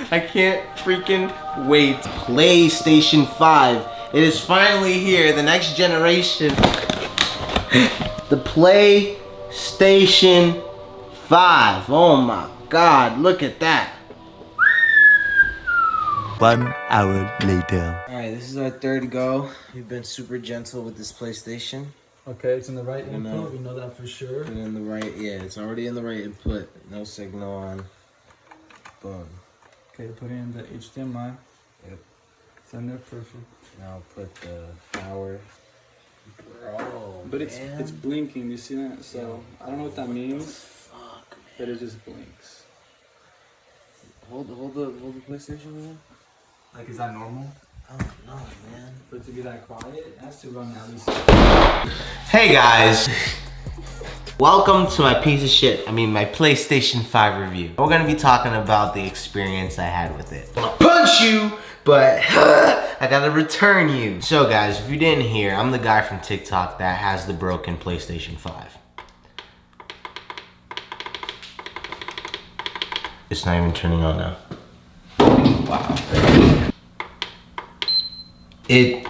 I can't freaking wait. PlayStation 5. It is finally here. The next generation. The PlayStation 5. Oh my God, look at that. 1 hour later. Alright, this is our third go. We've been super gentle with this PlayStation. Okay, it's in the right input, we know that for sure. Put in the right, yeah, it's already in the right input. No signal on. Boom. Okay, put in the HDMI. Yep. It's in there, perfect. Now put the power. Bro, but it's blinking, you see that? So, I don't know what that means. Fuck, man. But it just blinks. Hold the PlayStation, man. Like, is that normal? I don't know, man. For it to be that quiet, it has to run at least. Hey guys, welcome to my piece of shit. My PlayStation 5 review. We're gonna be talking about the experience I had with it. I'm gonna punch you, but I gotta return you. So guys, if you didn't hear, I'm the guy from TikTok that has the broken PlayStation 5. It's not even turning on now. Wow. It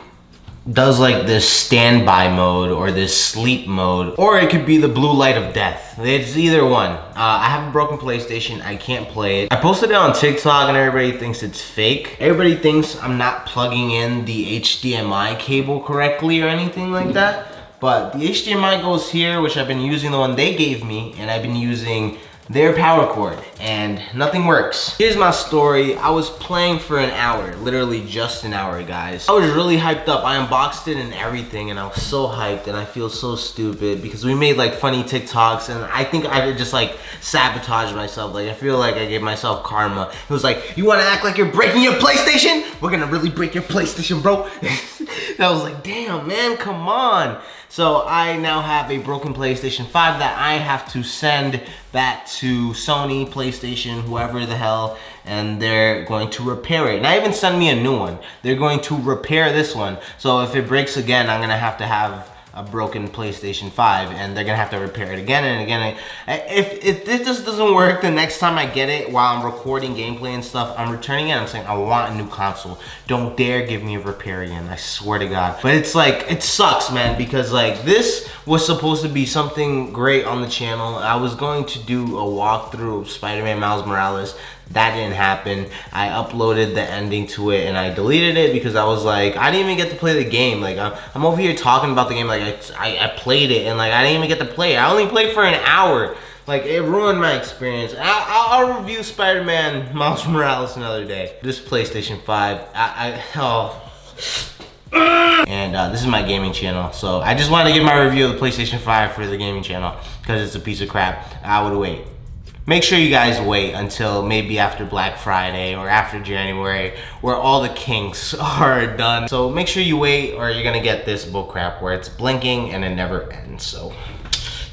does like this standby mode or this sleep mode, or it could be the blue light of death. It's either one. I have a broken PlayStation, I can't play it. I posted it on TikTok and everybody thinks it's fake. Everybody thinks I'm not plugging in the HDMI cable correctly or anything like that. But the HDMI goes here, which I've been using the one they gave me, and I've been using their power cord, and nothing works. Here's my story. I was playing for an hour, literally just an hour, guys. I was really hyped up. I unboxed it and everything, and I was so hyped, and I feel so stupid because we made like funny TikToks, and I think I just like sabotaged myself. Like, I feel like I gave myself karma. It was like, you wanna act like you're breaking your PlayStation? We're gonna really break your PlayStation, bro. And I was like, damn, man, come on. So I now have a broken PlayStation 5 that I have to send back to Sony, PlayStation, whoever the hell, and they're going to repair it. Not even send me a new one. They're going to repair this one. So if it breaks again, I'm gonna have a broken PlayStation 5, and they're gonna have to repair it again and again. If this just doesn't work, the next time I get it while I'm recording gameplay and stuff, I'm returning it. I'm saying I want a new console. Don't dare give me a repair again, I swear to God. But it's like, it sucks, man, because like this was supposed to be something great on the channel. I was going to do a walkthrough of Spider-Man Miles Morales. That didn't happen. I uploaded the ending to it and I deleted it because I was like, I didn't even get to play the game. Like, I'm over here talking about the game like I played it, and like I didn't even get to play it. I only played for an hour. Like, it ruined my experience. I'll review Spider-Man Miles Morales another day. This PlayStation 5, and this is my gaming channel, so I just wanted to give my review of the PlayStation 5 for the gaming channel because it's a piece of crap. I would wait. Make sure you guys wait until maybe after Black Friday or after January, where all the kinks are done. So make sure you wait, or you're gonna get this bullcrap where it's blinking and it never ends. So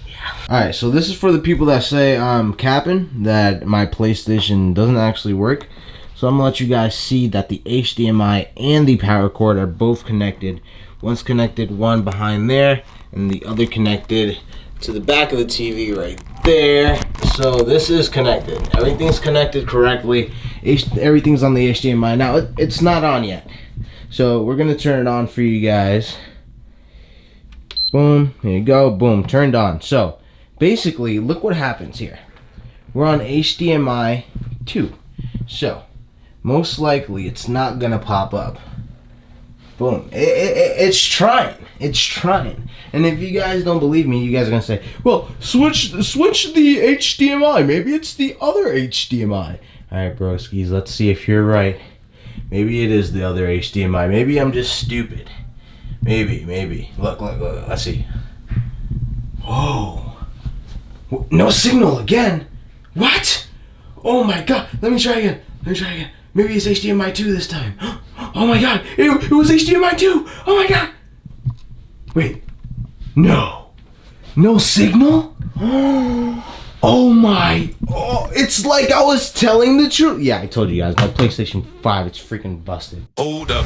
yeah. Alright, so this is for the people that say I'm capping, that my PlayStation doesn't actually work. So I'm gonna let you guys see that the HDMI and the power cord are both connected. One's connected, one behind there, and the other connected to the back of the TV right there. So this is connected. Everything's connected correctly. Everything's on the HDMI. Now it's not on yet. So we're gonna turn it on for you guys. Boom, there you go, boom, turned on. So basically, look what happens here. We're on HDMI 2. So most likely it's not gonna pop up. Boom. It's trying. It's trying. And if you guys don't believe me, you guys are gonna say, well, switch the HDMI. Maybe it's the other HDMI. Alright, broskies, let's see if you're right. Maybe it is the other HDMI. Maybe I'm just stupid. Maybe. Look. Let's see. Whoa. No signal again. What? Oh my God. Let me try again. Maybe it's HDMI 2 this time. Oh my God, it was HDMI 2. Oh my God. Wait, no signal? Oh my, it's like I was telling the truth. Yeah, I told you guys, my PlayStation 5, it's freaking busted. Hold up.